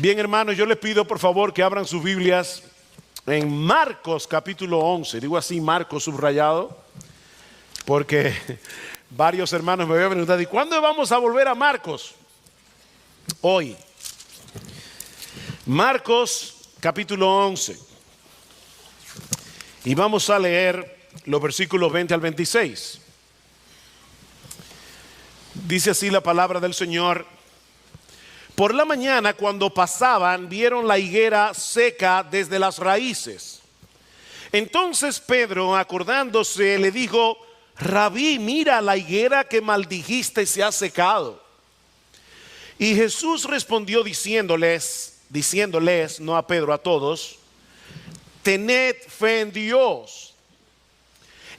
Bien, hermanos, yo les pido por favor que abran sus Biblias en Marcos capítulo 11. Digo así, Marcos subrayado, porque varios hermanos me habían preguntado: ¿y cuándo vamos a volver a Marcos? Hoy. Marcos capítulo 11. Y vamos a leer los versículos 20 al 26. Dice así la palabra del Señor: por la mañana, cuando pasaban, vieron la higuera seca desde las raíces. Entonces Pedro, acordándose, le dijo: Rabí, mira, la higuera que maldijiste se ha secado. Y Jesús respondió diciéndoles, no a Pedro, a todos: tened fe en Dios.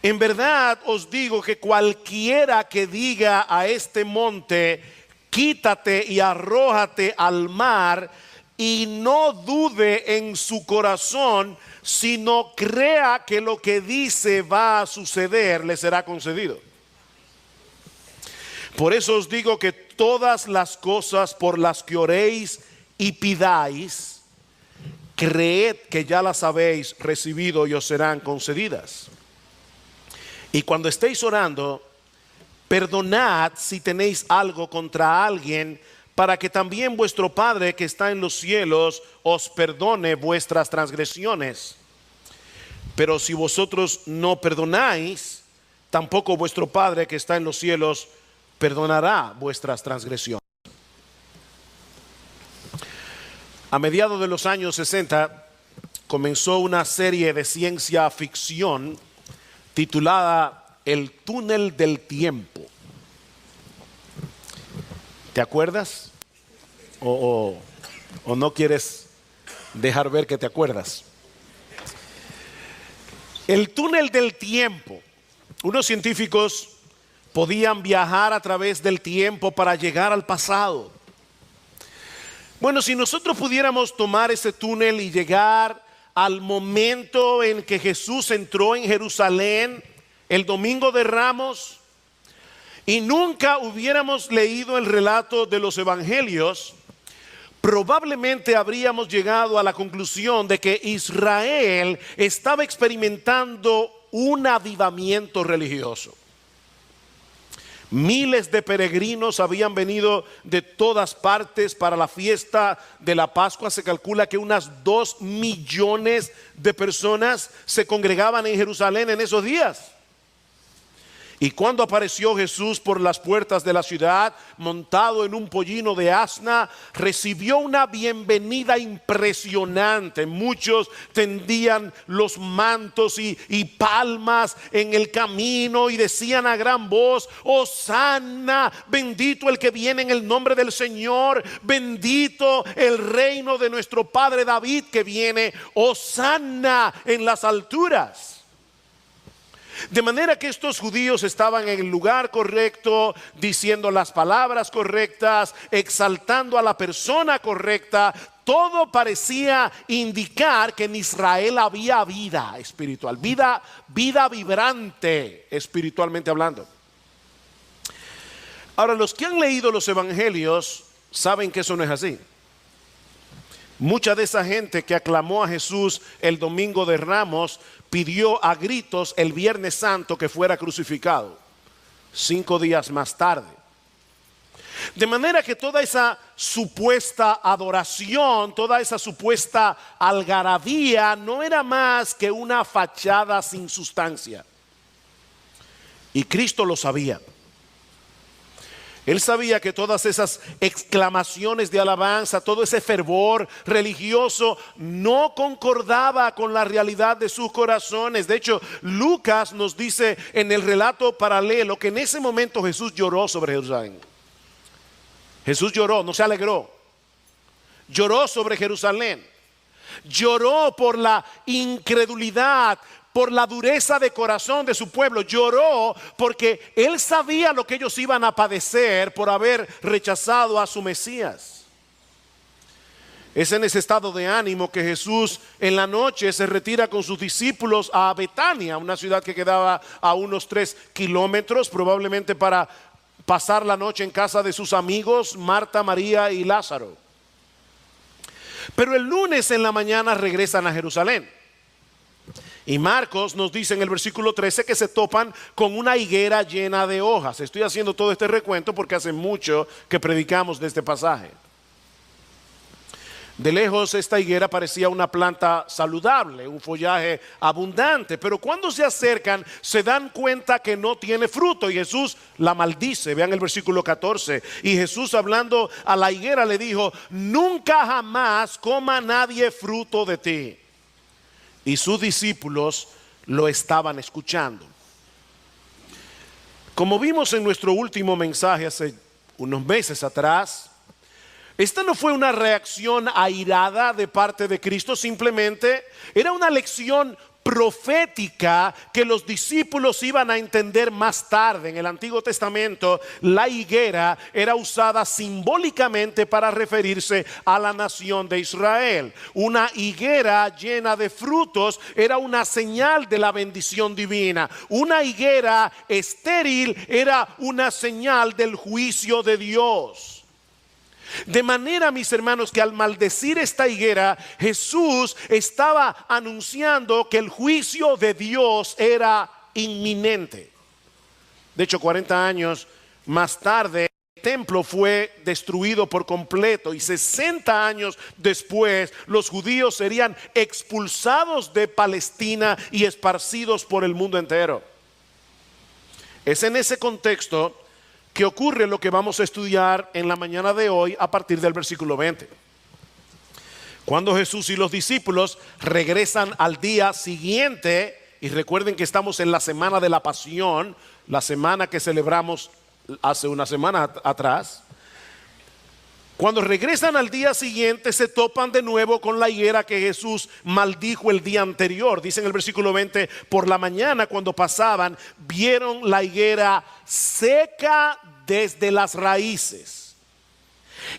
En verdad os digo que cualquiera que diga a este monte: quítate y arrójate al mar, y no dude en su corazón, sino crea que lo que dice va a suceder, le será concedido. Por eso os digo que todas las cosas por las que oréis y pidáis, creed que ya las habéis recibido y os serán concedidas. Y cuando estéis orando, perdonad si tenéis algo contra alguien, para que también vuestro Padre que está en los cielos os perdone vuestras transgresiones. Pero si vosotros no perdonáis, tampoco vuestro Padre que está en los cielos perdonará vuestras transgresiones. A mediados de los años 60 comenzó una serie de ciencia ficción titulada El túnel del tiempo. ¿Te acuerdas? ¿O no quieres dejar ver que te acuerdas? El túnel del tiempo. Unos científicos podían viajar a través del tiempo para llegar al pasado. Bueno, si nosotros pudiéramos tomar ese túnel y llegar al momento en que Jesús entró en Jerusalén el domingo de Ramos, y nunca hubiéramos leído el relato de los evangelios, probablemente habríamos llegado a la conclusión de que Israel estaba experimentando un avivamiento religioso. Miles de peregrinos habían venido de todas partes para la fiesta de la Pascua. Se calcula que unas 2 millones de personas se congregaban en Jerusalén en esos días. Y cuando apareció Jesús por las puertas de la ciudad, montado en un pollino de asna, recibió una bienvenida impresionante. Muchos tendían los mantos y palmas en el camino y decían a gran voz: Hosanna, bendito el que viene en el nombre del Señor, bendito el reino de nuestro padre David que viene, Hosanna en las alturas. De manera que estos judíos estaban en el lugar correcto, diciendo las palabras correctas, exaltando a la persona correcta. Todo parecía indicar que en Israel había vida espiritual, vida vibrante espiritualmente hablando. Ahora, los que han leído los evangelios saben que eso no es así. Mucha de esa gente que aclamó a Jesús el domingo de Ramos pidió a gritos el Viernes Santo que fuera crucificado, 5 días más tarde. De manera que toda esa supuesta adoración, toda esa supuesta algarabía no era más que una fachada sin sustancia. Y Cristo lo sabía. Él sabía que todas esas exclamaciones de alabanza, todo ese fervor religioso no concordaba con la realidad de sus corazones. De hecho, Lucas nos dice en el relato paralelo que en ese momento Jesús lloró sobre Jerusalén. Jesús lloró, no se alegró. Lloró sobre Jerusalén. Lloró por la incredulidad, por la dureza de corazón de su pueblo. Lloró porque él sabía lo que ellos iban a padecer por haber rechazado a su Mesías. Es en ese estado de ánimo que Jesús en la noche se retira con sus discípulos a Betania, una ciudad que quedaba a unos 3 kilómetros, probablemente para pasar la noche en casa de sus amigos Marta, María y Lázaro. Pero el lunes en la mañana regresan a Jerusalén. Y Marcos nos dice en el versículo 13 que se topan con una higuera llena de hojas. Estoy haciendo todo este recuento porque hace mucho que predicamos de este pasaje. De lejos esta higuera parecía una planta saludable, un follaje abundante, pero cuando se acercan se dan cuenta que no tiene fruto y Jesús la maldice. Vean el versículo 14. Y Jesús, hablando a la higuera, le dijo: nunca jamás coma nadie fruto de ti. Y sus discípulos lo estaban escuchando. Como vimos en nuestro último mensaje hace unos meses atrás, esta no fue una reacción airada de parte de Cristo, simplemente era una lección profética que los discípulos iban a entender más tarde. En el Antiguo Testamento, la higuera era usada simbólicamente para referirse a la nación de Israel. Una higuera llena de frutos era una señal de la bendición divina. Una higuera estéril era una señal del juicio de Dios. De manera, mis hermanos, que al maldecir esta higuera, Jesús estaba anunciando que el juicio de Dios era inminente. De hecho, 40 años más tarde, el templo fue destruido por completo y 60 años después, los judíos serían expulsados de Palestina y esparcidos por el mundo entero. Es en ese contexto que ocurre lo que vamos a estudiar en la mañana de hoy a partir del versículo 20. Cuando Jesús y los discípulos regresan al día siguiente, y recuerden que estamos en la semana de la pasión, la semana que celebramos hace una semana atrás. Cuando regresan al día siguiente, se topan de nuevo con la higuera que Jesús maldijo el día anterior. Dice en el versículo 20: por la mañana, cuando pasaban, vieron la higuera seca desde las raíces.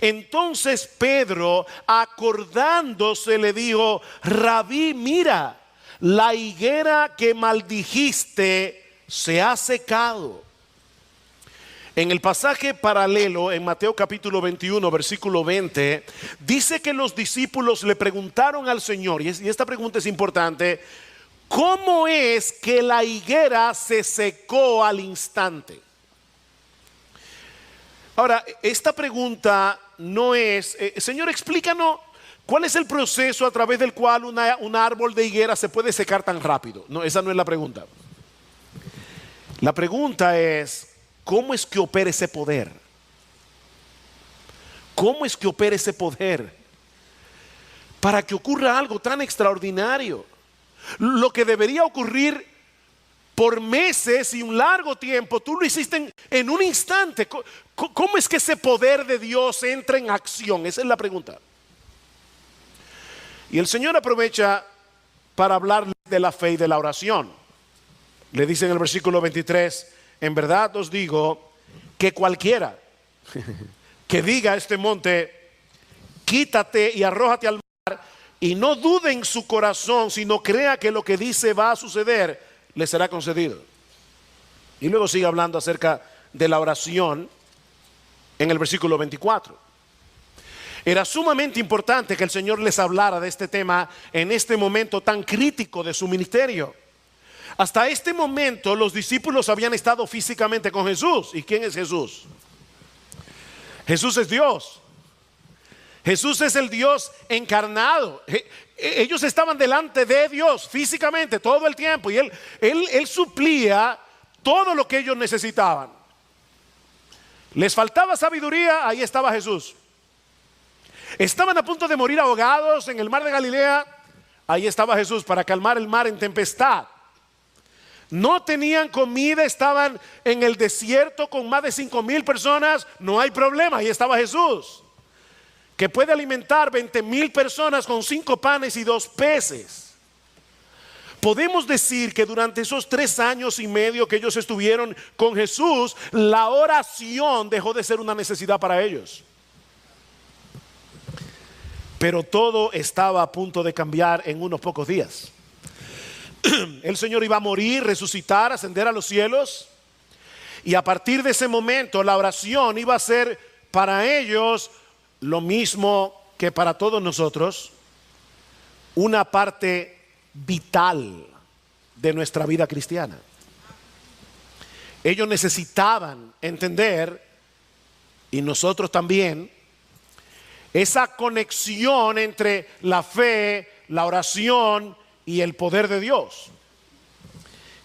Entonces Pedro, acordándose, le dijo: Rabí, mira, la higuera que maldijiste se ha secado. En el pasaje paralelo, en Mateo capítulo 21, versículo 20, dice que los discípulos le preguntaron al Señor, y esta pregunta es importante: ¿cómo es que la higuera se secó al instante? Ahora, esta pregunta no es, Señor, explícanos cuál es el proceso a través del cual un árbol de higuera se puede secar tan rápido. No, esa no es la pregunta. La pregunta es: ¿cómo es que opera ese poder? ¿Cómo es que opera ese poder para que ocurra algo tan extraordinario? Lo que debería ocurrir por meses y un largo tiempo, tú lo hiciste en un instante. ¿Cómo es que ese poder de Dios entra en acción? Esa es la pregunta. Y el Señor aprovecha para hablar de la fe y de la oración. Le dice en el versículo 23: en verdad os digo que cualquiera que diga a este monte: quítate y arrójate al mar, y no dude en su corazón, sino crea que lo que dice va a suceder, le será concedido. Y luego sigue hablando acerca de la oración en el versículo 24. Era sumamente importante que el Señor les hablara de este tema en este momento tan crítico de su ministerio. Hasta este momento los discípulos habían estado físicamente con Jesús. ¿Y quién es Jesús? Jesús es Dios. Jesús es el Dios encarnado. Ellos estaban delante de Dios físicamente todo el tiempo, y Él suplía todo lo que ellos necesitaban. Les faltaba sabiduría, ahí estaba Jesús. Estaban a punto de morir ahogados en el mar de Galilea, ahí estaba Jesús para calmar el mar en tempestad. No tenían comida, estaban en el desierto con más de 5,000 personas, no hay problema, ahí estaba Jesús, que puede alimentar 20,000 personas con 5 panes y 2 peces. Podemos decir que durante esos 3 años y medio que ellos estuvieron con Jesús, la oración dejó de ser una necesidad para ellos. Pero todo estaba a punto de cambiar en unos pocos días. El Señor iba a morir, resucitar, ascender a los cielos, y a partir de ese momento la oración iba a ser para ellos lo mismo que para todos nosotros una parte vital de nuestra vida cristiana. Ellos necesitaban entender, y nosotros también, esa conexión entre la fe, la oración y el poder de Dios.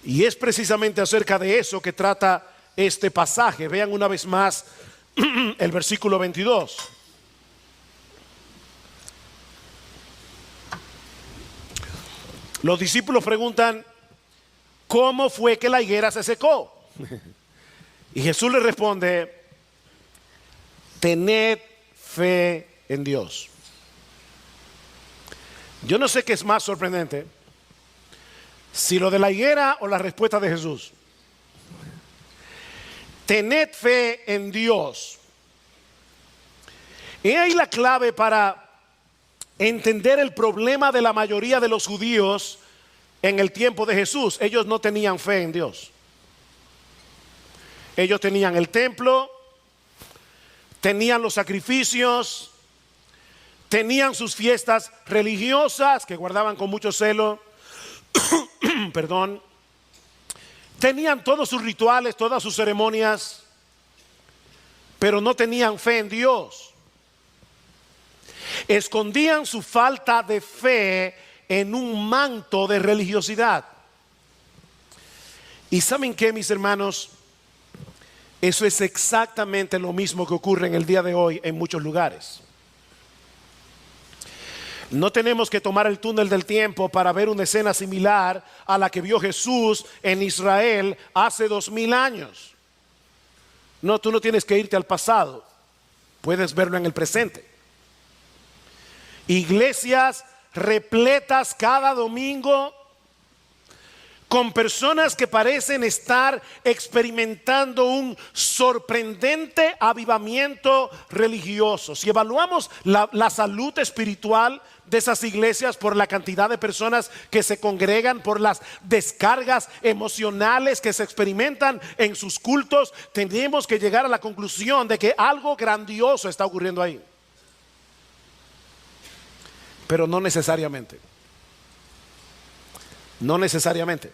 Y es precisamente acerca de eso que trata este pasaje. Vean una vez más el versículo 22. Los discípulos preguntan: ¿cómo fue que la higuera se secó? Y Jesús les responde: tened fe en Dios. Yo no sé qué es más sorprendente, si lo de la higuera o la respuesta de Jesús. Tened fe en Dios. Y ahí la clave para entender el problema de la mayoría de los judíos en el tiempo de Jesús. Ellos no tenían fe en Dios. Ellos tenían el templo, tenían los sacrificios, tenían sus fiestas religiosas que guardaban con mucho celo. Perdón. Tenían todos sus rituales, todas sus ceremonias, pero no tenían fe en Dios. Escondían su falta de fe en un manto de religiosidad. ¿Y saben qué, mis hermanos? Eso es exactamente lo mismo que ocurre en el día de hoy en muchos lugares. No tenemos que tomar el túnel del tiempo para ver una escena similar a la que vio Jesús en Israel hace 2000 años. No, tú no tienes que irte al pasado. Puedes verlo en el presente. Iglesias repletas cada domingo con personas que parecen estar experimentando un sorprendente avivamiento religioso. Si evaluamos la salud espiritual de esas iglesias por la cantidad de personas que se congregan, por las descargas emocionales que se experimentan en sus cultos, tenemos que llegar a la conclusión de que algo grandioso está ocurriendo ahí. Pero no necesariamente. No necesariamente.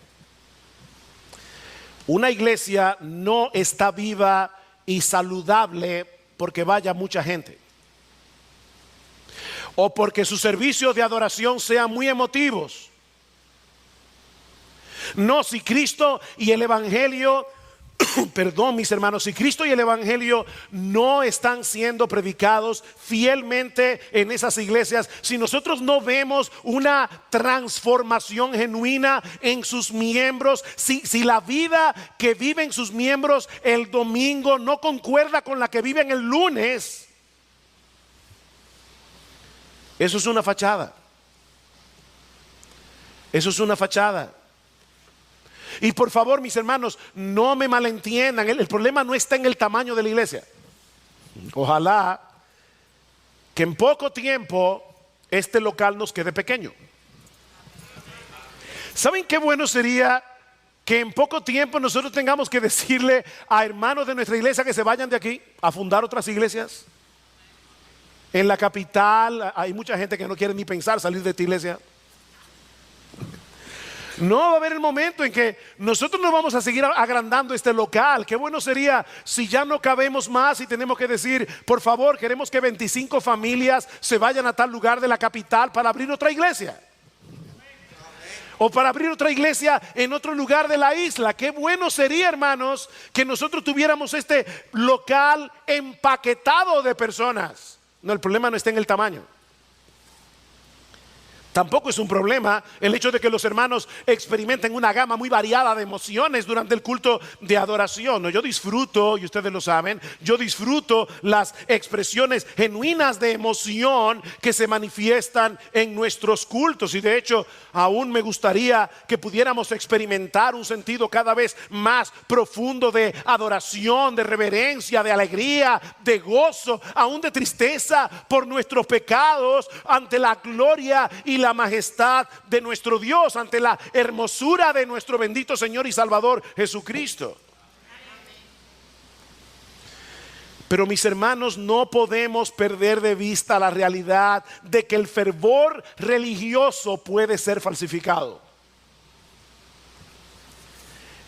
Una iglesia no está viva y saludable porque vaya mucha gente, o porque sus servicios de adoración sean muy emotivos. No, si Cristo y el Evangelio perdón, mis hermanos, si Cristo y el Evangelio no están siendo predicados fielmente en esas iglesias, si nosotros no vemos una transformación genuina en sus miembros, si la vida que viven sus miembros el domingo no concuerda con la que viven el lunes, eso es una fachada. Eso es una fachada. Y por favor, mis hermanos, no me malentiendan. El problema no está en el tamaño de la iglesia. Ojalá que en poco tiempo este local nos quede pequeño. ¿Saben qué bueno sería que en poco tiempo nosotros tengamos que decirle a hermanos de nuestra iglesia que se vayan de aquí a fundar otras iglesias? En la capital hay mucha gente que no quiere ni pensar salir de esta iglesia. No va a haber el momento en que nosotros no vamos a seguir agrandando este local. Qué bueno sería si ya no cabemos más y tenemos que decir: por favor, queremos que 25 familias se vayan a tal lugar de la capital para abrir otra iglesia, o para abrir otra iglesia en otro lugar de la isla. Qué bueno sería, hermanos, que nosotros tuviéramos este local empaquetado de personas. No, el problema no está en el tamaño. Tampoco es un problema el hecho de que los hermanos experimenten una gama muy variada de emociones durante el culto de adoración. Yo disfruto, y ustedes lo saben, yo disfruto las expresiones genuinas de emoción que se manifiestan en nuestros cultos. Y de hecho, aún me gustaría que pudiéramos experimentar un sentido cada vez más profundo de adoración, de reverencia, de alegría, de gozo, aún de tristeza por nuestros pecados, ante la gloria y la majestad de nuestro Dios, ante la hermosura de nuestro bendito Señor y Salvador Jesucristo. Pero mis hermanos, no podemos perder de vista la realidad de que el fervor religioso puede ser falsificado.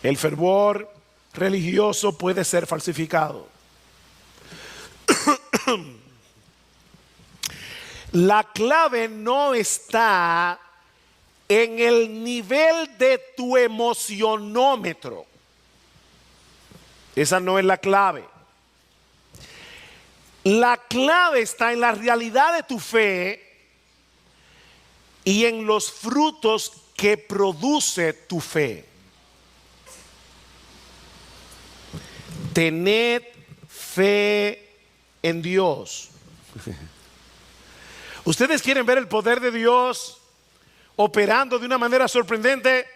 El fervor religioso puede ser falsificado. La clave no está en el nivel de tu emocionómetro. Esa no es la clave. La clave está en la realidad de tu fe y en los frutos que produce tu fe. Tened fe en Dios. ¿Ustedes quieren ver el poder de Dios operando de una manera sorprendente?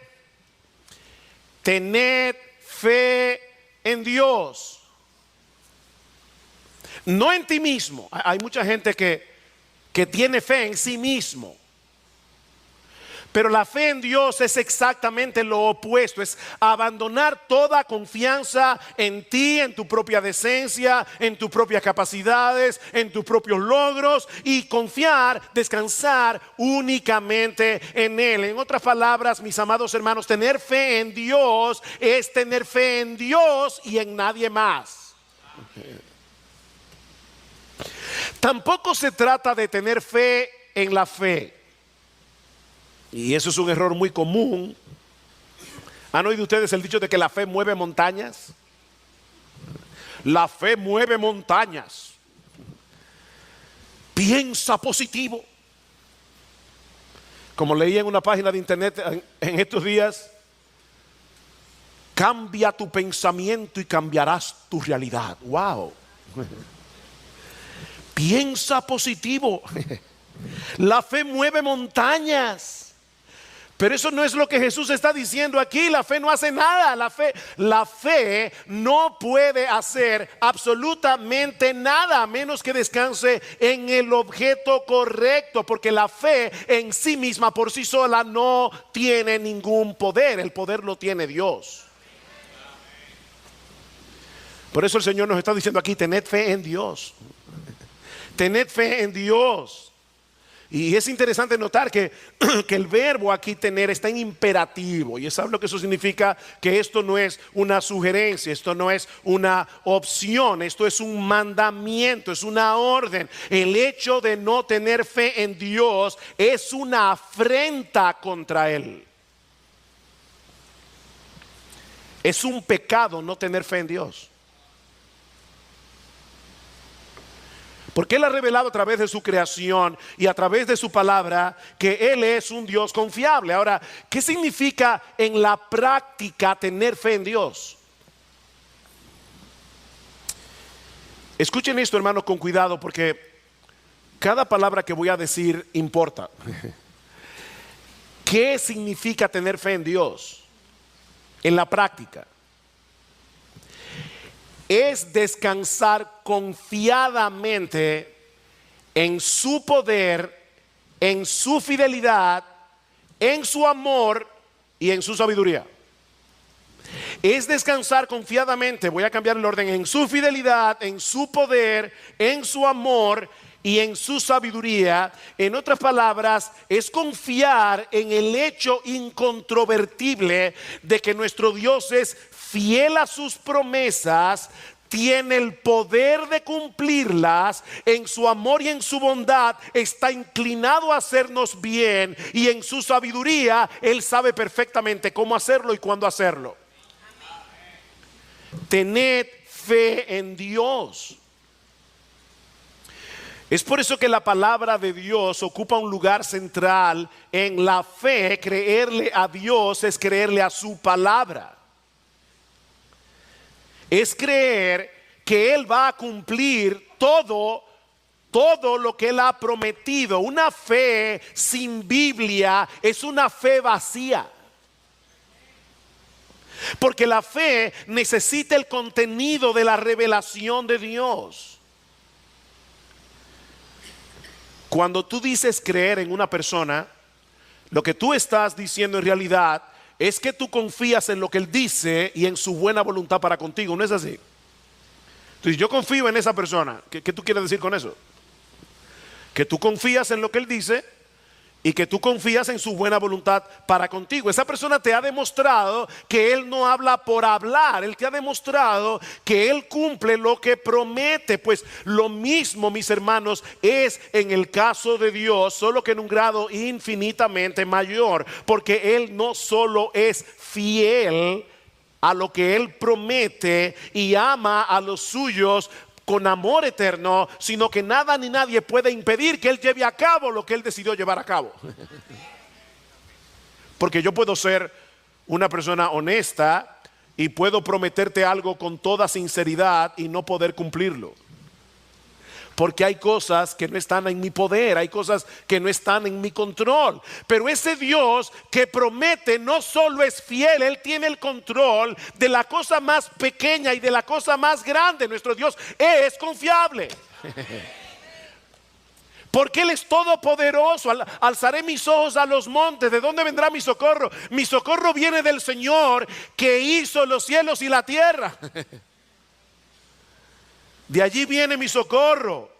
Tened fe en Dios. No en ti mismo. Hay mucha gente que tiene fe en sí mismo. Pero la fe en Dios es exactamente lo opuesto. Es abandonar toda confianza en ti, en tu propia decencia, en tus propias capacidades, en tus propios logros, y confiar, descansar únicamente en Él. En otras palabras, mis amados hermanos, tener fe en Dios es tener fe en Dios y en nadie más. Tampoco se trata de tener fe en la fe. Y eso es un error muy común. ¿Han oído ustedes el dicho de que la fe mueve montañas? La fe mueve montañas. Piensa positivo. Como leí en una página de internet en estos días, cambia tu pensamiento y cambiarás tu realidad. Wow. Piensa positivo. La fe mueve montañas. Pero eso no es lo que Jesús está diciendo aquí. La fe no hace nada. La fe no puede hacer absolutamente nada a menos que descanse en el objeto correcto, porque la fe en sí misma por sí sola no tiene ningún poder. El poder lo tiene Dios. Por eso el Señor nos está diciendo aquí: tened fe en Dios. Tened fe en Dios. Y es interesante notar que el verbo aquí tener está en imperativo. Y ¿saben lo que eso significa? Que esto no es una sugerencia, esto no es una opción, esto es un mandamiento, es una orden. El hecho de no tener fe en Dios es una afrenta contra Él. Es un pecado no tener fe en Dios. Porque Él ha revelado a través de su creación y a través de su palabra que Él es un Dios confiable. Ahora, ¿qué significa en la práctica tener fe en Dios? Escuchen esto, hermanos, con cuidado, porque cada palabra que voy a decir importa. ¿Qué significa tener fe en Dios en la práctica? Es descansar confiadamente en su poder, en su fidelidad, en su amor y en su sabiduría. Es descansar confiadamente, voy a cambiar el orden, en su fidelidad, en su poder, en su amor y en su sabiduría. En otras palabras, es confiar en el hecho incontrovertible de que nuestro Dios es fiel a sus promesas, tiene el poder de cumplirlas, en su amor y en su bondad está inclinado a hacernos bien, y en su sabiduría Él sabe perfectamente cómo hacerlo y cuándo hacerlo. Tened fe en Dios. Es por eso que la palabra de Dios ocupa un lugar central en la fe. Creerle a Dios es creerle a su palabra. Es creer que Él va a cumplir todo lo que Él ha prometido. Una fe sin Biblia es una fe vacía. Porque la fe necesita el contenido de la revelación de Dios. Cuando tú dices creer en una persona, lo que tú estás diciendo en realidad es que tú confías en lo que Él dice y en su buena voluntad para contigo. ¿No es así? Entonces yo confío en esa persona. ¿Qué tú quieres decir con eso? Que tú confías en lo que él dice y que tú confías en su buena voluntad para contigo. Esa persona te ha demostrado que él no habla por hablar. Él te ha demostrado que él cumple lo que promete. Pues lo mismo, mis hermanos, es en el caso de Dios, solo que en un grado infinitamente mayor, porque él no solo es fiel a lo que él promete y ama a los suyos con amor eterno, sino que nada ni nadie puede impedir que él lleve a cabo lo que él decidió llevar a cabo. Porque yo puedo ser una persona honesta y puedo prometerte algo con toda sinceridad y no poder cumplirlo. Porque hay cosas que no están en mi poder, hay cosas que no están en mi control. Pero ese Dios que promete no solo es fiel, Él tiene el control de la cosa más pequeña y de la cosa más grande. Nuestro Dios es confiable. Porque Él es todopoderoso. Alzaré mis ojos a los montes. ¿De dónde vendrá mi socorro? Mi socorro viene del Señor que hizo los cielos y la tierra. De allí viene mi socorro.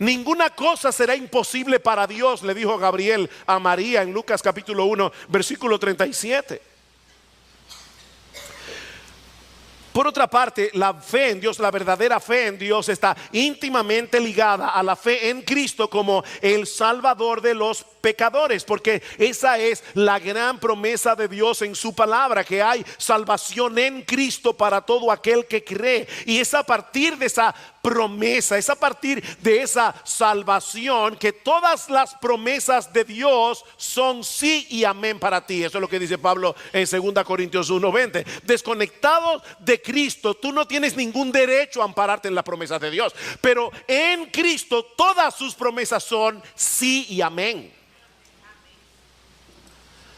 Ninguna cosa será imposible para Dios, le dijo Gabriel a María en Lucas capítulo 1, versículo 37. Por otra parte, la fe en Dios, la verdadera fe en Dios está íntimamente ligada a la fe en Cristo como el Salvador de los pecadores, porque esa es la gran promesa de Dios en su palabra, que hay salvación en Cristo para todo aquel que cree. Y es a partir de esa promesa, es a partir de esa salvación que todas las promesas de Dios son sí y amén para ti. Eso es lo que dice Pablo en 2 Corintios 1:20. Desconectados de Cristo, tú no tienes ningún derecho a ampararte en las promesas de Dios, pero en Cristo todas sus promesas son sí y amén.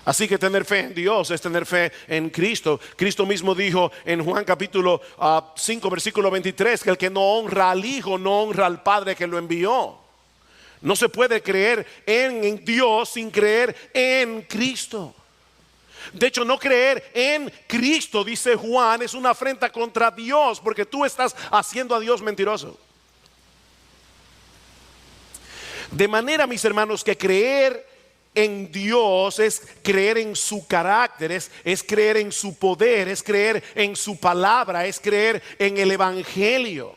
Así que tener fe en Dios es tener fe en Cristo. Cristo mismo dijo en Juan capítulo 5 versículo 23 que el que no honra al Hijo no honra al Padre que lo envió. No se puede creer en Dios sin creer en Cristo. De hecho, no creer en Cristo, dice Juan, es una afrenta contra Dios, porque tú estás haciendo a Dios mentiroso. De manera, mis hermanos, que creer en Dios es creer en su carácter, es creer en su poder, es creer en su palabra, es creer en el Evangelio.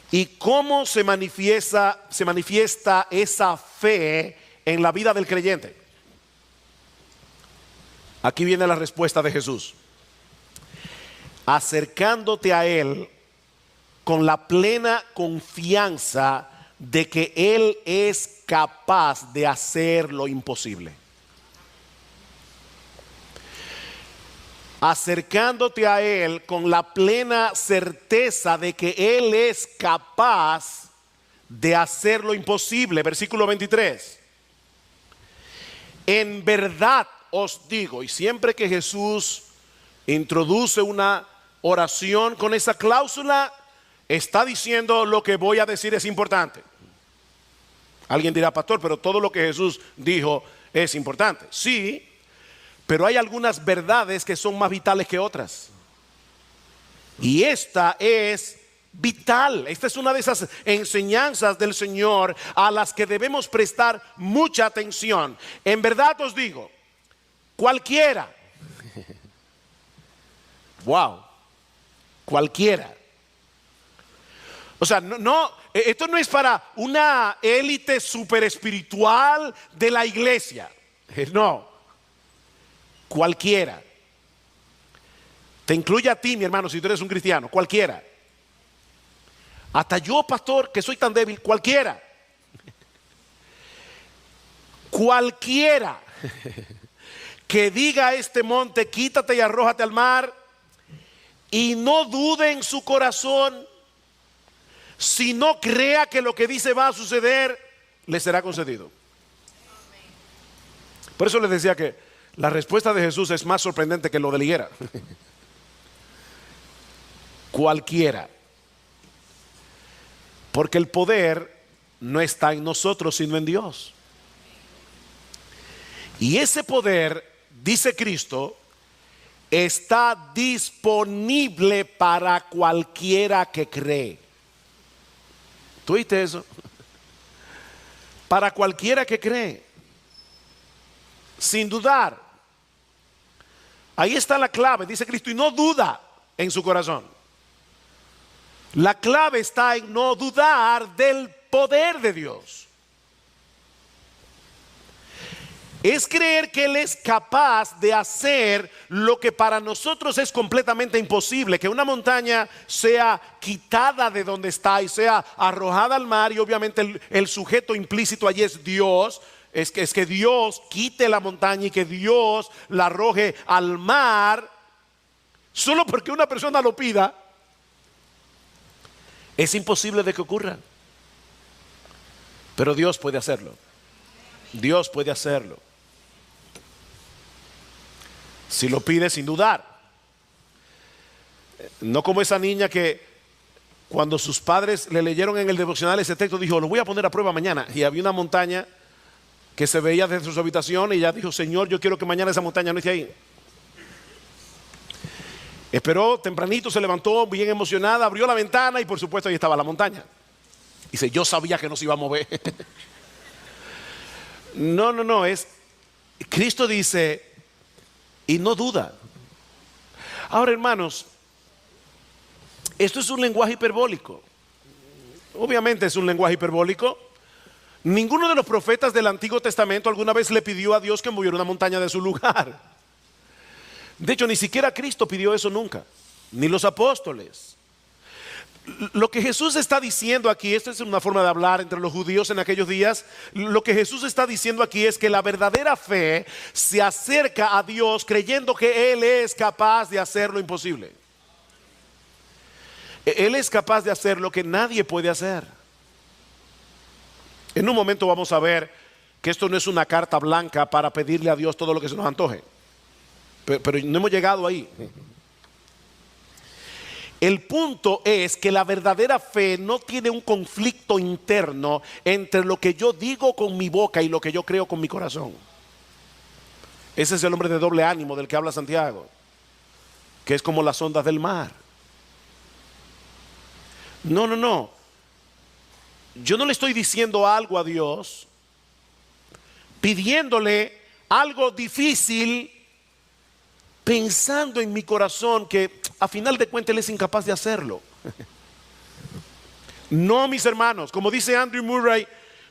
¿Y cómo se manifiesta esa fe en la vida del creyente? Aquí viene la respuesta de Jesús. Acercándote a Él con la plena confianza de que Él es capaz de hacer lo imposible. Acercándote a Él con la plena certeza de que Él es capaz de hacer lo imposible. Versículo 23. En verdad os digo, y siempre que Jesús introduce una oración con esa cláusula, está diciendo lo que voy a decir es importante. Alguien dirá, pastor, pero todo lo que Jesús dijo es importante. Sí, pero hay algunas verdades que son más vitales que otras. Y esta es vital. Esta es una de esas enseñanzas del Señor a las que debemos prestar mucha atención. En verdad os digo, cualquiera. Wow. Cualquiera. O sea, esto no es para una élite super espiritual de la iglesia. No. Cualquiera. Te incluye a ti, mi hermano, si tú eres un cristiano. Cualquiera. Hasta yo, pastor, que soy tan débil. Cualquiera. Cualquiera que diga a este monte, quítate y arrójate al mar, y no dude en su corazón, si no crea que lo que dice va a suceder, le será concedido. Por eso les decía que la respuesta de Jesús es más sorprendente que lo de la higuera. Cualquiera. Porque el poder no está en nosotros, sino en Dios. Y ese poder, dice Cristo, está disponible para cualquiera que cree. ¿Tú oíste eso? Para cualquiera que cree, sin dudar. Ahí está la clave, dice Cristo, y no duda en su corazón. La clave está en no dudar del poder de Dios. Es creer que Él es capaz de hacer lo que para nosotros es completamente imposible, que una montaña sea quitada de donde está y sea arrojada al mar, y obviamente el sujeto implícito allí es Dios. Es que Dios quite la montaña y que Dios la arroje al mar, solo porque una persona lo pida. Es imposible de que ocurra, pero Dios puede hacerlo. Dios puede hacerlo, si lo pide sin dudar. No como esa niña que cuando sus padres le leyeron en el devocional ese texto, dijo: lo voy a poner a prueba mañana. Y había una montaña que se veía desde su habitación, y ella dijo: Señor, yo quiero que mañana esa montaña no esté ahí. Esperó tempranito, se levantó bien emocionada, abrió la ventana y por supuesto ahí estaba la montaña. Dice: yo sabía que no se iba a mover. No, es Cristo dice, y no duda. Ahora, hermanos, esto es un lenguaje hiperbólico. Obviamente es un lenguaje hiperbólico. Ninguno de los profetas del Antiguo Testamento alguna vez le pidió a Dios que moviera una montaña de su lugar. De hecho, ni siquiera Cristo pidió eso nunca, ni los apóstoles. Lo que Jesús está diciendo aquí, esto es una forma de hablar entre los judíos en aquellos días. Lo que Jesús está diciendo aquí es que la verdadera fe se acerca a Dios creyendo que Él es capaz de hacer lo imposible. Él es capaz de hacer lo que nadie puede hacer. En un momento vamos a ver que esto no es una carta blanca para pedirle a Dios todo lo que se nos antoje. Pero no hemos llegado ahí. El punto es que la verdadera fe no tiene un conflicto interno entre lo que yo digo con mi boca y lo que yo creo con mi corazón. Ese es el hombre de doble ánimo del que habla Santiago, que es como las ondas del mar. No. Yo no le estoy diciendo algo a Dios, pidiéndole algo difícil, pensando en mi corazón que a final de cuentas Él es incapaz de hacerlo. No, mis hermanos, como dice Andrew Murray,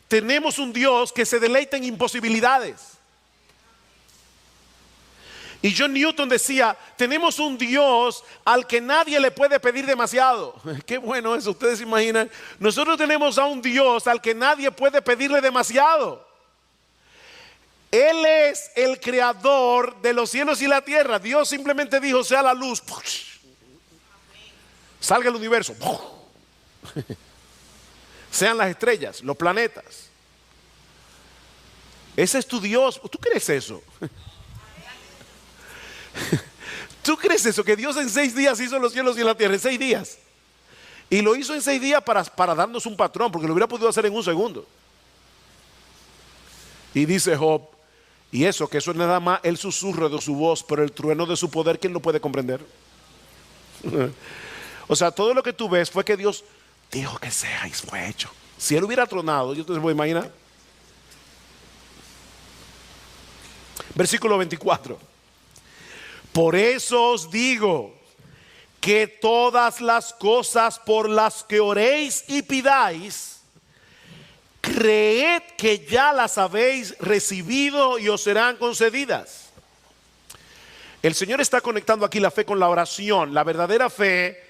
tenemos un Dios que se deleita en imposibilidades. Y John Newton decía: tenemos un Dios al que nadie le puede pedir demasiado. Qué bueno eso, ustedes se imaginan. Nosotros tenemos a un Dios al que nadie puede pedirle demasiado. Él es el creador de los cielos y la tierra. Dios simplemente dijo: sea la luz, salga el universo, sean las estrellas, los planetas. Ese es tu Dios. ¿Tú crees eso? ¿Tú crees eso? Que Dios en 6 días hizo los cielos y la tierra, en 6 días. Y lo hizo en 6 días para darnos un patrón, porque lo hubiera podido hacer en un segundo. Y dice Job: y eso, que eso es nada más el susurro de su voz, pero el trueno de su poder, ¿quién lo puede comprender? O sea, todo lo que tú ves fue que Dios dijo que sea y fue hecho. Si Él hubiera tronado, yo te voy a imaginar. Versículo 24. Por eso os digo que todas las cosas por las que oréis y pidáis, creed que ya las habéis recibido y os serán concedidas. El Señor está conectando aquí la fe con la oración. La verdadera fe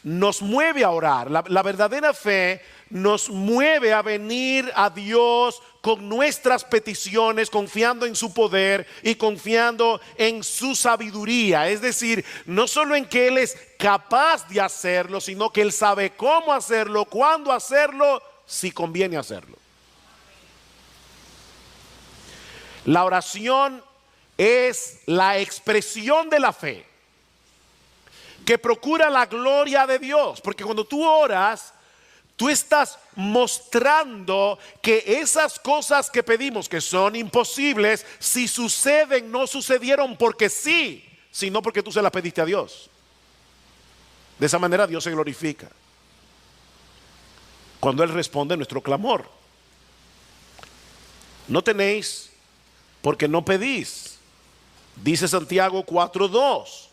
nos mueve a orar. La verdadera fe nos mueve a venir a Dios con nuestras peticiones, confiando en su poder y confiando en su sabiduría. Es decir, no solo en que Él es capaz de hacerlo, sino que Él sabe cómo hacerlo, cuándo hacerlo, si conviene hacerlo. La oración es la expresión de la fe que procura la gloria de Dios, porque cuando tú oras, tú estás mostrando que esas cosas que pedimos, que son imposibles, si suceden, no sucedieron porque sí, sino porque tú se las pediste a Dios. De esa manera Dios se glorifica cuando Él responde a nuestro clamor. No tenéis porque no pedís, dice Santiago 4:2.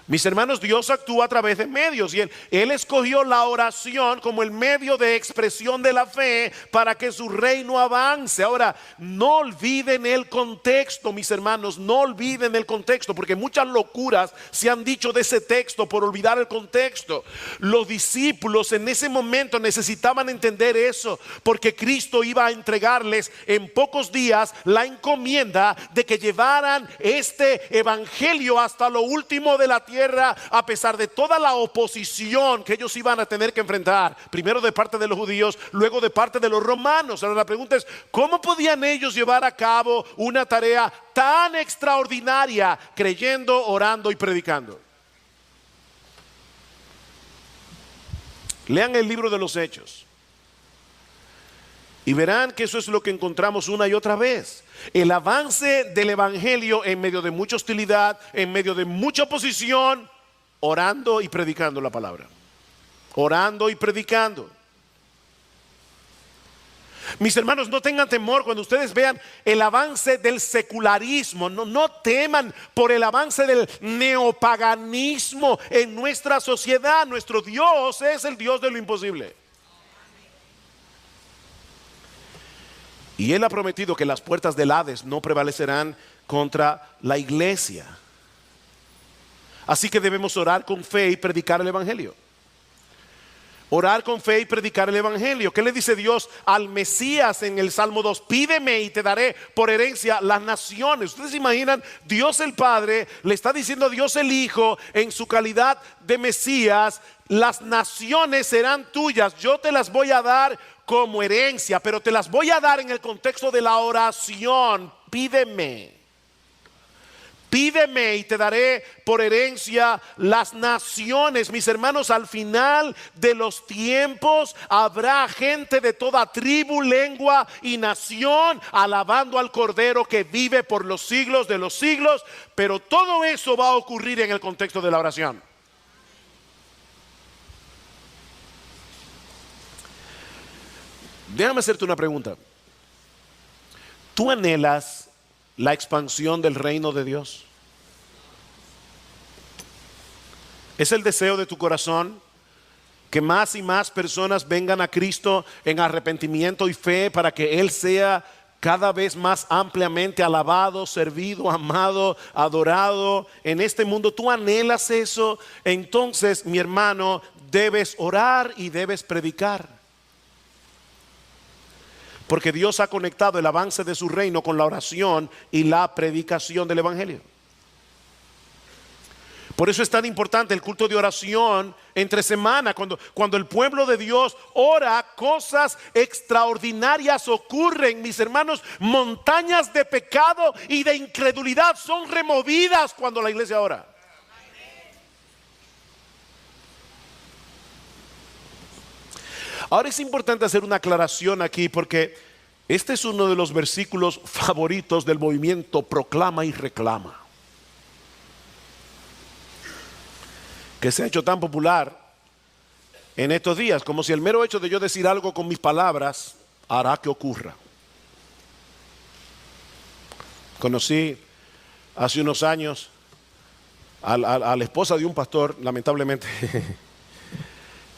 Mis hermanos, Dios actúa a través de medios y Él escogió la oración como el medio de expresión de la fe para que su reino avance. Ahora, no olviden el contexto, mis hermanos, no olviden el contexto, porque muchas locuras se han dicho de ese texto por olvidar el contexto. Los discípulos en ese momento necesitaban entender eso, porque Cristo iba a entregarles en pocos días la encomienda de que llevaran este evangelio hasta lo último de la tierra, a pesar de toda la oposición que ellos iban a tener que enfrentar, primero de parte de los judíos, luego de parte de los romanos. Ahora la pregunta es, ¿cómo podían ellos llevar a cabo una tarea tan extraordinaria creyendo, orando y predicando? Lean el libro de los Hechos y verán que eso es lo que encontramos una y otra vez. El avance del evangelio en medio de mucha hostilidad, en medio de mucha oposición, orando y predicando la palabra. Orando y predicando. Mis hermanos, no tengan temor cuando ustedes vean el avance del secularismo. No teman por el avance del neopaganismo en nuestra sociedad. Nuestro Dios es el Dios de lo imposible. Y Él ha prometido que las puertas del Hades no prevalecerán contra la iglesia. Así que debemos orar con fe y predicar el evangelio. Orar con fe y predicar el evangelio. ¿Qué le dice Dios al Mesías en el Salmo 2? Pídeme y te daré por herencia las naciones. Ustedes se imaginan, Dios el Padre le está diciendo a Dios el Hijo en su calidad de Mesías: las naciones serán tuyas, yo te las voy a dar como herencia, pero te las voy a dar en el contexto de la oración. Pídeme. Pídeme y te daré por herencia las naciones. Mis hermanos, al final de los tiempos habrá gente de toda tribu, lengua y nación alabando al Cordero que vive por los siglos de los siglos. Pero todo eso va a ocurrir en el contexto de la oración. Déjame hacerte una pregunta. ¿Tú anhelas la expansión del reino de Dios? ¿Es el deseo de tu corazón que más y más personas vengan a Cristo en arrepentimiento y fe para que Él sea cada vez más ampliamente alabado, servido, amado, adorado en este mundo? ¿Tú anhelas eso? Entonces, mi hermano, debes orar y debes predicar. Porque Dios ha conectado el avance de su reino con la oración y la predicación del evangelio. Por eso es tan importante el culto de oración entre semana. Cuando el pueblo de Dios ora, cosas extraordinarias ocurren, mis hermanos. Montañas de pecado y de incredulidad son removidas cuando la iglesia ora. Ahora es importante hacer una aclaración aquí, porque este es uno de los versículos favoritos del movimiento Proclama y Reclama, que se ha hecho tan popular en estos días, como si el mero hecho de yo decir algo con mis palabras hará que ocurra. Conocí hace unos años a la esposa de un pastor, lamentablemente,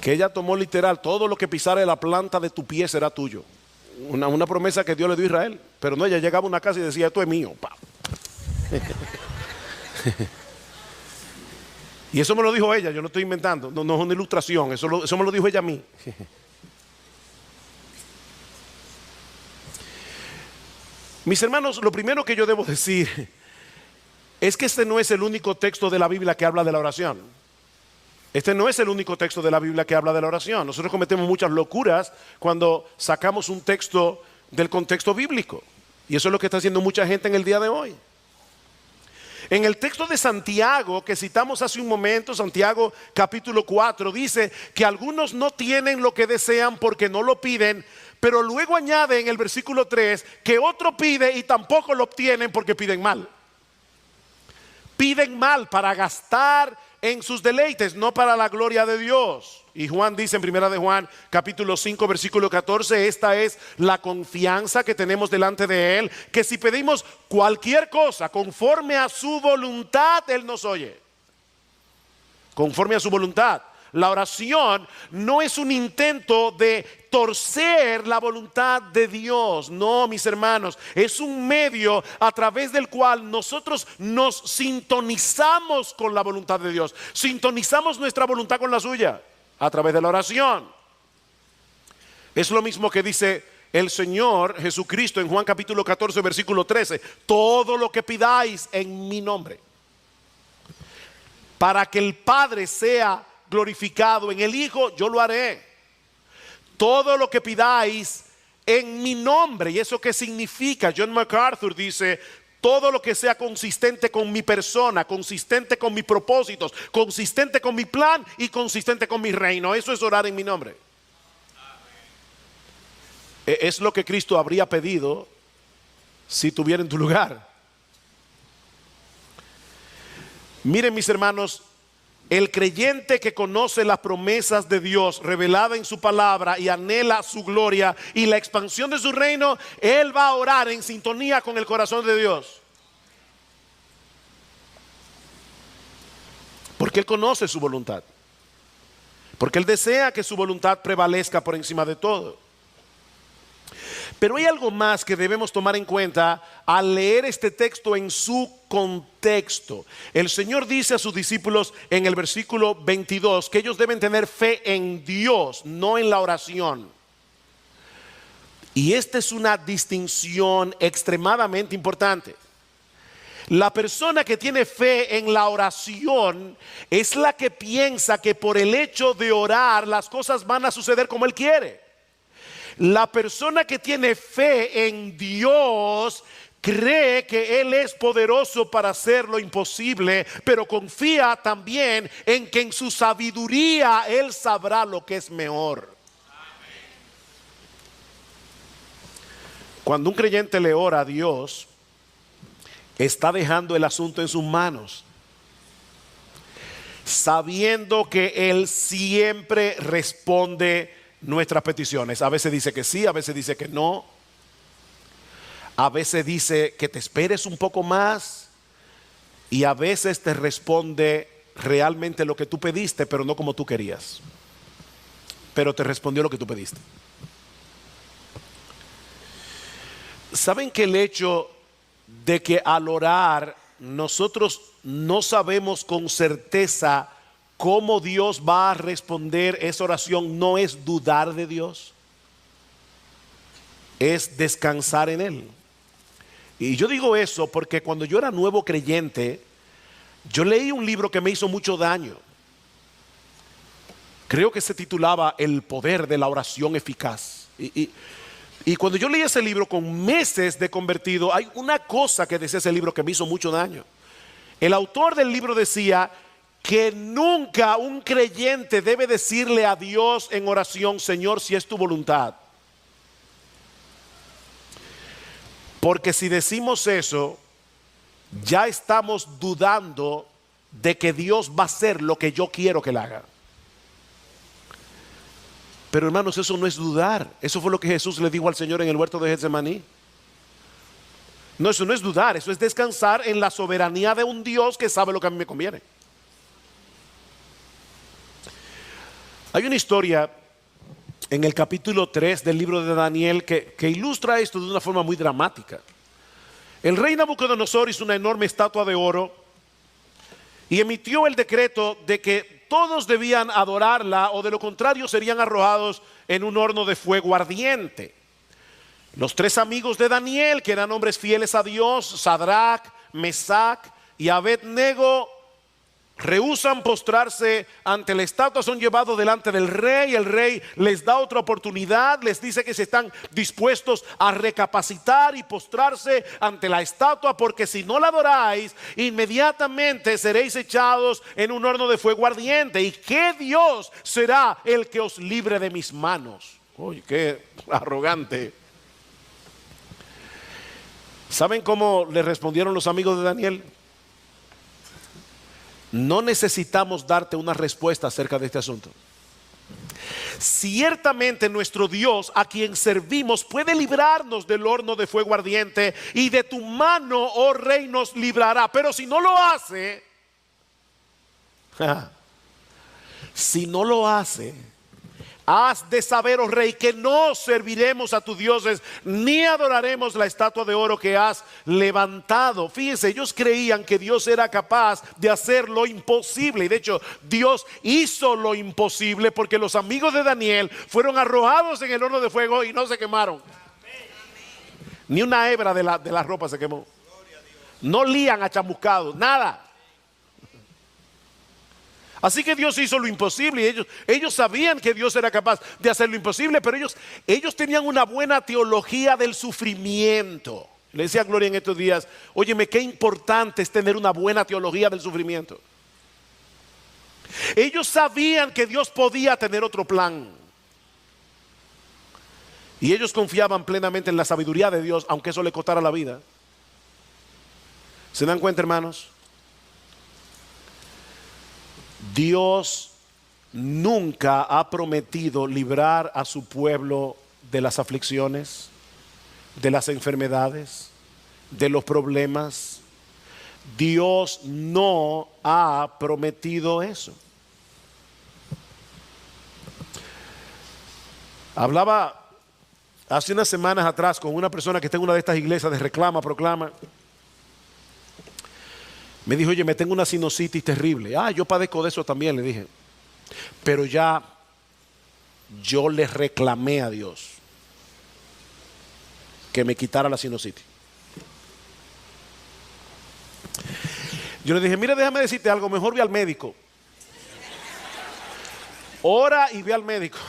que ella tomó literal: todo lo que pisara de la planta de tu pie será tuyo. Una promesa que Dios le dio a Israel. Pero no, ella llegaba a una casa y decía: esto es mío. Y eso me lo dijo ella, yo no estoy inventando, no es una ilustración, eso me lo dijo ella a mí. Mis hermanos, lo primero que yo debo decir es que este no es el único texto de la Biblia que habla de la oración. Este no es el único texto de la Biblia que habla de la oración. Nosotros cometemos muchas locuras cuando sacamos un texto del contexto bíblico. Y eso es lo que está haciendo mucha gente en el día de hoy. En el texto de Santiago que citamos hace un momento, Santiago capítulo 4, dice que algunos no tienen lo que desean porque no lo piden, pero luego añade en el versículo 3 que otro pide y tampoco lo obtienen porque piden mal. Piden mal para gastar en sus deleites, no para la gloria de Dios. Y Juan dice en primera de Juan capítulo 5 versículo 14, esta es la confianza que tenemos delante de Él, que si pedimos cualquier cosa conforme a su voluntad, Él nos oye. Conforme a su voluntad. La oración no es un intento de torcer la voluntad de Dios. No, mis hermanos, es un medio a través del cual nosotros nos sintonizamos con la voluntad de Dios. Sintonizamos nuestra voluntad con la suya a través de la oración. Es lo mismo que dice el Señor Jesucristo en Juan capítulo 14 versículo 13. Todo lo que pidáis en mi nombre, para que el Padre sea glorificado en el Hijo, yo lo haré. Todo lo que pidáis en mi nombre. ¿Y eso qué significa? John MacArthur dice: todo lo que sea consistente con mi persona, consistente con mis propósitos, consistente con mi plan y consistente con mi reino. Eso es orar en mi nombre. Es lo que Cristo habría pedido si estuviera en tu lugar. Miren, mis hermanos, el creyente que conoce las promesas de Dios revelada en su palabra y anhela su gloria y la expansión de su reino, él va a orar en sintonía con el corazón de Dios. Porque él conoce su voluntad. Porque él desea que su voluntad prevalezca por encima de todo. Pero hay algo más que debemos tomar en cuenta al leer este texto en su contexto. El Señor dice a sus discípulos en el versículo 22 que ellos deben tener fe en Dios, no en la oración. Y esta es una distinción extremadamente importante. La persona que tiene fe en la oración es la que piensa que por el hecho de orar las cosas van a suceder como él quiere. La persona que tiene fe en Dios cree que Él es poderoso para hacer lo imposible, pero confía también en que en su sabiduría Él sabrá lo que es mejor. Cuando un creyente le ora a Dios, está dejando el asunto en sus manos, sabiendo que Él siempre responde nuestras peticiones. A veces dice que sí, a veces dice que no. A veces dice que te esperes un poco más. Y a veces te responde realmente lo que tú pediste, pero no como tú querías. Pero te respondió lo que tú pediste. ¿Saben que el hecho de que al orar nosotros no sabemos con certeza cómo Dios va a responder esa oración no es dudar de Dios? Es descansar en Él. Y yo digo eso porque cuando yo era nuevo creyente, yo leí un libro que me hizo mucho daño. Creo que se titulaba El poder de la oración eficaz. Y cuando yo leí ese libro con meses de convertido, hay una cosa que decía ese libro que me hizo mucho daño. El autor del libro decía que nunca un creyente debe decirle a Dios en oración: Señor, si es tu voluntad. Porque si decimos eso, ya estamos dudando de que Dios va a hacer lo que yo quiero que Él haga. Pero hermanos, eso no es dudar. Eso fue lo que Jesús le dijo al Señor en el huerto de Getsemaní. No, eso no es dudar, eso es descansar en la soberanía de un Dios que sabe lo que a mí me conviene. Hay una historia en el capítulo 3 del libro de Daniel que ilustra esto de una forma muy dramática. El rey Nabucodonosor hizo una enorme estatua de oro y emitió el decreto de que todos debían adorarla o de lo contrario serían arrojados en un horno de fuego ardiente. Los tres amigos de Daniel, que eran hombres fieles a Dios, Sadrach, Mesac y Abednego, rehúsan postrarse ante la estatua, son llevados delante del rey. El rey les da otra oportunidad, les dice que se están dispuestos a recapacitar y postrarse ante la estatua, porque si no la adoráis, inmediatamente seréis echados en un horno de fuego ardiente. ¿Y qué Dios será el que os libre de mis manos? Uy, qué arrogante. ¿Saben cómo le respondieron los amigos de Daniel? No necesitamos darte una respuesta acerca de este asunto. Ciertamente nuestro Dios, a quien servimos, puede librarnos del horno de fuego ardiente, y de tu mano, oh rey, nos librará. Pero si no lo hace, si no lo hace, has de saber, oh rey, que no serviremos a tus dioses, ni adoraremos la estatua de oro que has levantado. Fíjense, ellos creían que Dios era capaz de hacer lo imposible. Y de hecho, Dios hizo lo imposible, porque los amigos de Daniel fueron arrojados en el horno de fuego y no se quemaron. Ni una hebra de la ropa se quemó. No lían a chamuscados, nada. Así que Dios hizo lo imposible, y ellos sabían que Dios era capaz de hacer lo imposible, pero ellos tenían una buena teología del sufrimiento. Le decía a Gloria en estos días, óyeme, qué importante es tener una buena teología del sufrimiento. Ellos sabían que Dios podía tener otro plan, y ellos confiaban plenamente en la sabiduría de Dios, aunque eso le costara la vida. ¿Se dan cuenta, hermanos? Dios nunca ha prometido librar a su pueblo de las aflicciones, de las enfermedades, de los problemas. Dios no ha prometido eso. Hablaba hace unas semanas atrás con una persona que está en una de estas iglesias de reclama, proclama. Me dijo, oye, me tengo una sinusitis terrible. Yo padezco de eso también, le dije. Pero ya yo le reclamé a Dios que me quitara la sinusitis. Yo le dije, mira, déjame decirte algo, mejor ve al médico. Ora y ve al médico.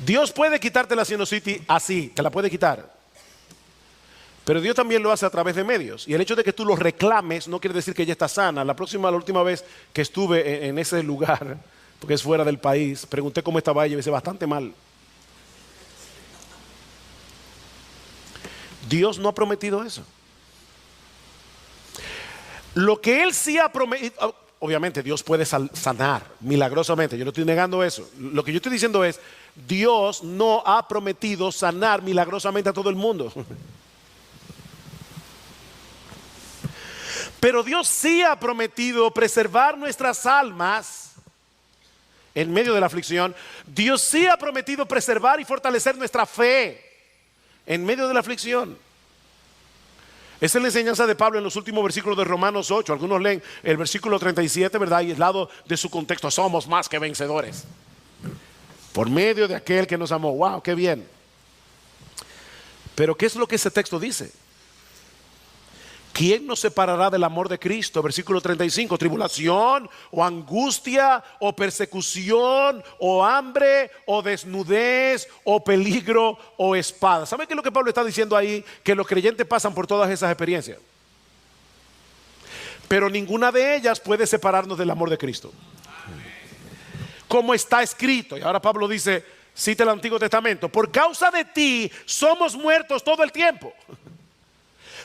Dios puede quitarte la sinusitis así, te la puede quitar. Pero Dios también lo hace a través de medios. Y el hecho de que tú lo reclames no quiere decir que ya está sana. La última vez que estuve en ese lugar, porque es fuera del país, pregunté cómo estaba ella y me dice, bastante mal. Dios no ha prometido eso. Lo que Él sí ha prometido, obviamente Dios puede sanar milagrosamente, yo no estoy negando eso. Lo que yo estoy diciendo es, Dios no ha prometido sanar milagrosamente a todo el mundo. Pero Dios sí ha prometido preservar nuestras almas en medio de la aflicción. Dios sí ha prometido preservar y fortalecer nuestra fe en medio de la aflicción. Esa es la enseñanza de Pablo en los últimos versículos de Romanos 8. Algunos leen el versículo 37, ¿verdad? Y aislado de su contexto, somos más que vencedores por medio de aquel que nos amó. ¡Wow! ¡Qué bien! Pero ¿qué es lo que ese texto dice? ¿Quién nos separará del amor de Cristo? Versículo 35, tribulación o angustia o persecución o hambre o desnudez o peligro o espada. ¿Saben qué es lo que Pablo está diciendo ahí? Que los creyentes pasan por todas esas experiencias, pero ninguna de ellas puede separarnos del amor de Cristo. Como está escrito, y ahora Pablo dice, cita el Antiguo Testamento, por causa de ti somos muertos todo el tiempo.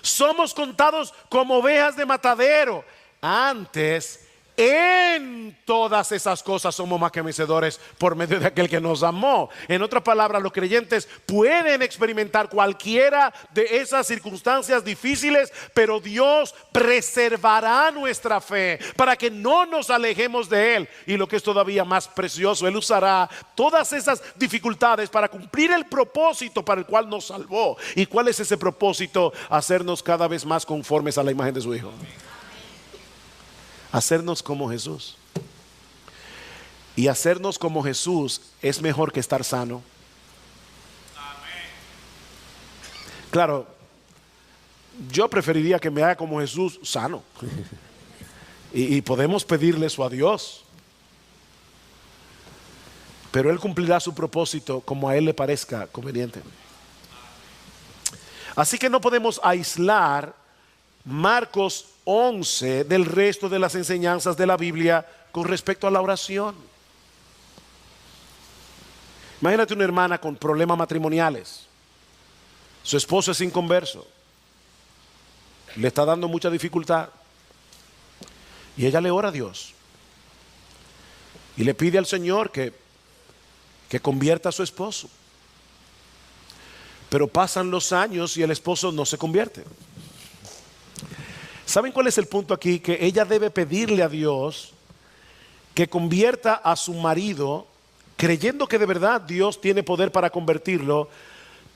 Somos contados como ovejas de matadero. Antes, en todas esas cosas somos más que vencedores por medio de aquel que nos amó. En otras palabras, los creyentes pueden experimentar cualquiera de esas circunstancias difíciles, pero Dios preservará nuestra fe para que no nos alejemos de Él. Y lo que es todavía más precioso, Él usará todas esas dificultades para cumplir el propósito para el cual nos salvó. ¿Y cuál es ese propósito? Hacernos cada vez más conformes a la imagen de su Hijo. Hacernos como Jesús. Y hacernos como Jesús es mejor que estar sano. Claro, yo preferiría que me haga como Jesús sano. Y podemos pedirle eso a Dios. Pero Él cumplirá su propósito como a Él le parezca conveniente. Así que no podemos aislar Marcos 11 del resto de las enseñanzas de la Biblia con respecto a la oración. Imagínate una hermana con problemas matrimoniales. Su esposo es inconverso. le está dando mucha dificultad. Y ella le ora a Dios y le pide al Señor que convierta a su esposo. Pero pasan los años y el esposo no se convierte. ¿Saben cuál es el punto aquí? Que ella debe pedirle a Dios que convierta a su marido, creyendo que de verdad Dios tiene poder para convertirlo,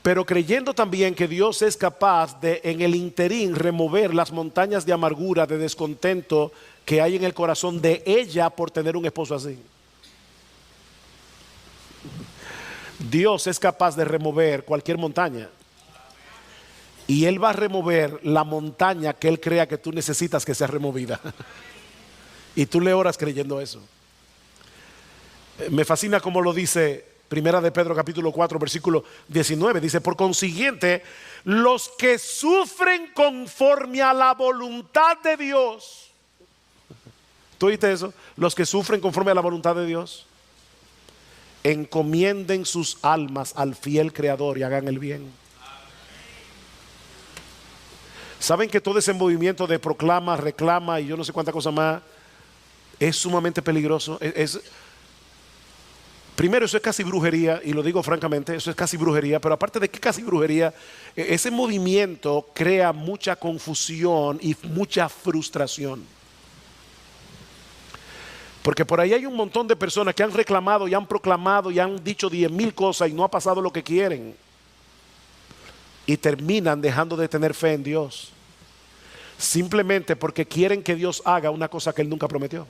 pero creyendo también que Dios es capaz de en el interín remover las montañas de amargura, de descontento que hay en el corazón de ella por tener un esposo así. Dios es capaz de remover cualquier montaña, y Él va a remover la montaña que Él crea que tú necesitas que sea removida. Y tú le oras creyendo eso. Me fascina como lo dice Primera de Pedro capítulo 4 versículo 19. Dice: por consiguiente, los que sufren conforme a la voluntad de Dios. ¿Tú oíste eso? Los que sufren conforme a la voluntad de Dios, encomienden sus almas al fiel Creador y hagan el bien. ¿Saben que todo ese movimiento de proclama, reclama y yo no sé cuánta cosa más es sumamente peligroso? Primero, eso es casi brujería, y lo digo francamente, eso es casi brujería. Pero aparte de que casi brujería, ese movimiento crea mucha confusión y mucha frustración. Porque por ahí hay un montón de personas que han reclamado y han proclamado y han dicho 10,000 cosas y no ha pasado lo que quieren, y terminan dejando de tener fe en Dios, simplemente porque quieren que Dios haga una cosa que Él nunca prometió.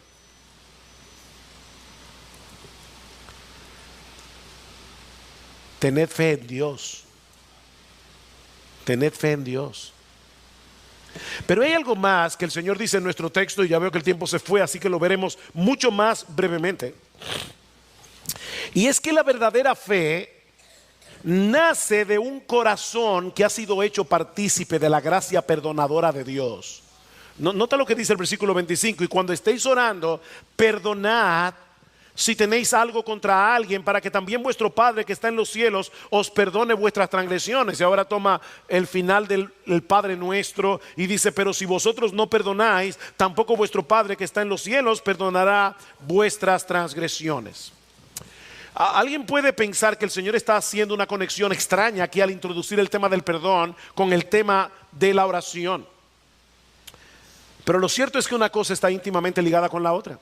Tened fe en Dios. Tened fe en Dios. Pero hay algo más que el Señor dice en nuestro texto, y ya veo que el tiempo se fue, así que lo veremos mucho más brevemente. Y es que la verdadera fe nace de un corazón que ha sido hecho partícipe de la gracia perdonadora de Dios. Nota lo que dice el versículo 25: y cuando estéis orando, perdonad si tenéis algo contra alguien, para que también vuestro Padre que está en los cielos os perdone vuestras transgresiones. Y ahora toma el final del Padre Nuestro y dice: pero si vosotros no perdonáis, tampoco vuestro Padre que está en los cielos perdonará vuestras transgresiones. Alguien puede pensar que el Señor está haciendo una conexión extraña aquí al introducir el tema del perdón con el tema de la oración. Pero lo cierto es que una cosa está íntimamente ligada con la otra.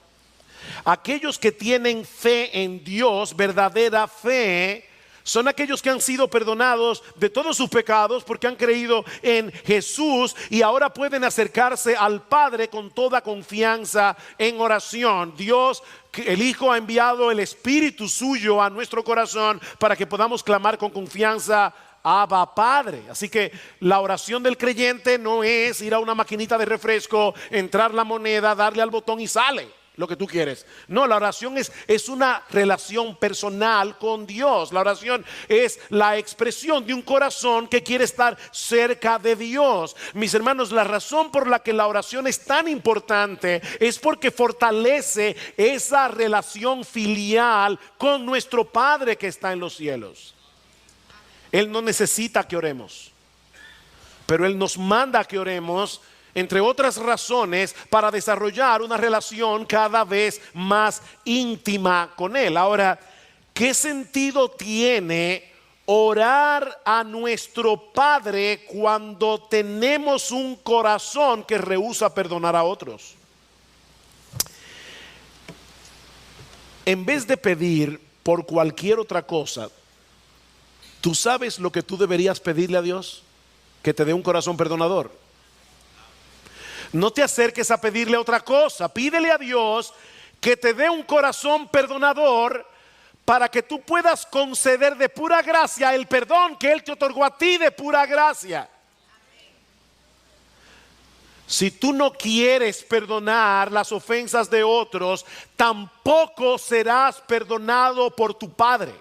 Aquellos que tienen fe en Dios, verdadera fe, son aquellos que han sido perdonados de todos sus pecados porque han creído en Jesús, y ahora pueden acercarse al Padre con toda confianza en oración. Dios, el Hijo, ha enviado el Espíritu suyo a nuestro corazón para que podamos clamar con confianza: Abba, Padre. Así que la oración del creyente no es ir a una maquinita de refresco, entrar la moneda, darle al botón y sale lo que tú quieres. No, la oración es una relación personal con Dios. La oración es la expresión de un corazón que quiere estar cerca de Dios. Mis hermanos, la razón por la que la oración es tan importante es porque fortalece esa relación filial con nuestro Padre que está en los cielos. Él no necesita que oremos, pero Él nos manda que oremos, entre otras razones, para desarrollar una relación cada vez más íntima con Él. Ahora, ¿qué sentido tiene orar a nuestro Padre cuando tenemos un corazón que rehúsa perdonar a otros? En vez de pedir por cualquier otra cosa, ¿tú sabes lo que tú deberías pedirle a Dios? Que te dé un corazón perdonador. No te acerques a pedirle otra cosa. Pídele a Dios que te dé un corazón perdonador para que tú puedas conceder de pura gracia el perdón que Él te otorgó a ti de pura gracia. Si tú no quieres perdonar las ofensas de otros, tampoco serás perdonado por tu Padre.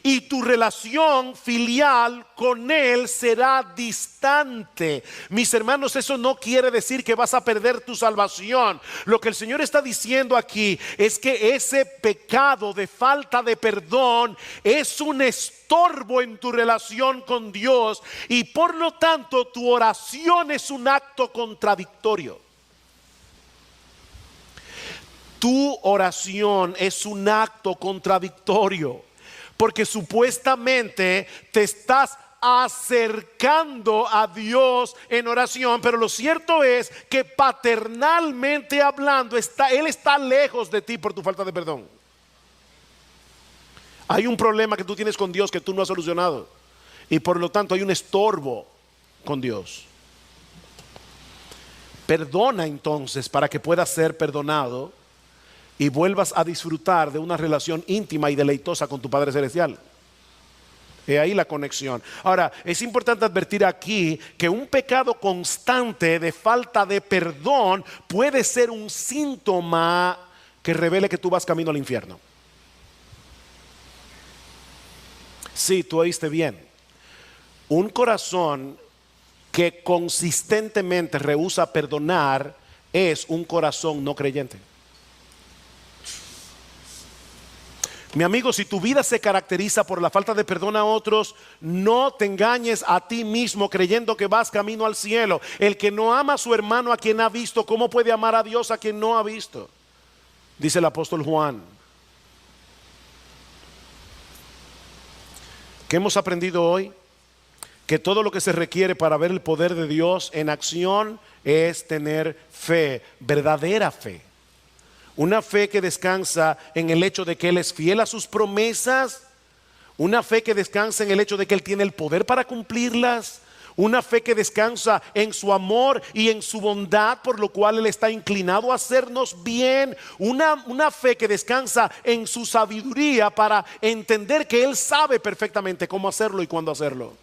y tu relación filial con Él será distante. Mis hermanos, eso no quiere decir que vas a perder tu salvación. Lo que el Señor está diciendo aquí es que ese pecado de falta de perdón es un estorbo en tu relación con Dios, y por lo tanto tu oración es un acto contradictorio. Tu oración es un acto contradictorio, porque supuestamente te estás acercando a Dios en oración, pero lo cierto es que paternalmente hablando Él está lejos de ti por tu falta de perdón. Hay un problema que tú tienes con Dios que tú no has solucionado, y por lo tanto hay un estorbo con Dios. Perdona entonces para que puedas ser perdonado y vuelvas a disfrutar de una relación íntima y deleitosa con tu Padre Celestial. He ahí la conexión. Ahora, es importante advertir aquí que un pecado constante de falta de perdón puede ser un síntoma que revele que tú vas camino al infierno. Sí, tú oíste bien. Un corazón que consistentemente rehúsa perdonar es un corazón no creyente. Mi amigo, si tu vida se caracteriza por la falta de perdón a otros, no te engañes a ti mismo creyendo que vas camino al cielo. El que no ama a su hermano a quien ha visto, ¿cómo puede amar a Dios a quien no ha visto? Dice el apóstol Juan. ¿Qué hemos aprendido hoy? Que todo lo que se requiere para ver el poder de Dios en acción es tener fe, verdadera fe. Una fe que descansa en el hecho de que Él es fiel a sus promesas. Una fe que descansa en el hecho de que Él tiene el poder para cumplirlas. Una fe que descansa en su amor y en su bondad, por lo cual Él está inclinado a hacernos bien. Una fe que descansa en su sabiduría para entender que Él sabe perfectamente cómo hacerlo y cuándo hacerlo.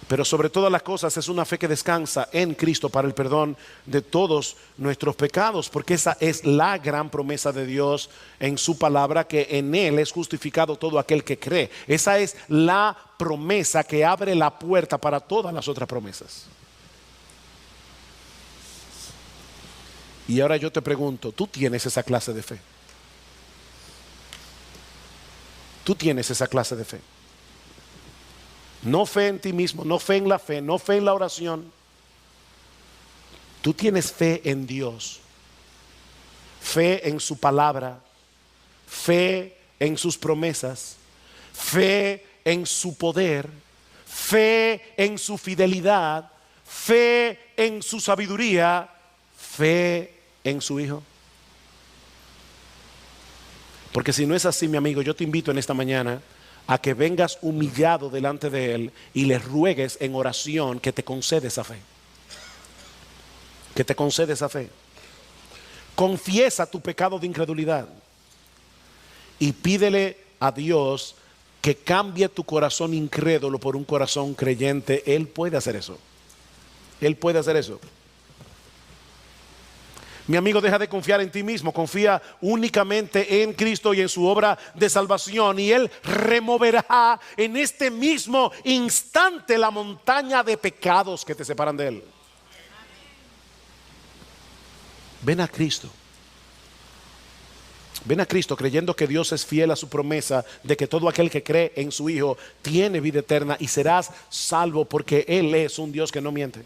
Pero sobre todas las cosas es una fe que descansa en Cristo para el perdón de todos nuestros pecados, porque esa es la gran promesa de Dios en su palabra, que en Él es justificado todo aquel que cree. Esa es la promesa que abre la puerta para todas las otras promesas. Y ahora yo te pregunto, ¿tú tienes esa clase de fe? ¿Tú tienes esa clase de fe? No fe en ti mismo, no fe en la fe, no fe en la oración. Tú tienes fe en Dios, fe en su palabra, fe en sus promesas, fe en su poder, fe en su fidelidad, fe en su sabiduría, fe en su Hijo. Porque si no es así, mi amigo, yo te invito en esta mañana a que vengas humillado delante de Él y le ruegues en oración que te concede esa fe. Que te concede esa fe. Confiesa tu pecado de incredulidad y pídele a Dios que cambie tu corazón incrédulo por un corazón creyente. Él puede hacer eso. Él puede hacer eso. Mi amigo, deja de confiar en ti mismo, confía únicamente en Cristo y en su obra de salvación, y Él removerá en este mismo instante la montaña de pecados que te separan de Él. Ven a Cristo. Ven a Cristo creyendo que Dios es fiel a su promesa de que todo aquel que cree en su Hijo tiene vida eterna y serás salvo, porque Él es un Dios que no miente.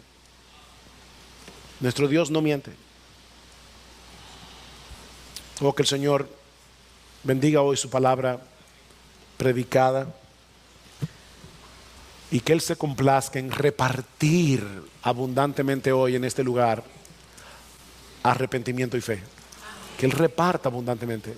Nuestro Dios no miente. Oh, que el Señor bendiga hoy su palabra predicada y que Él se complazca en repartir abundantemente hoy en este lugar arrepentimiento y fe. Que Él reparta abundantemente.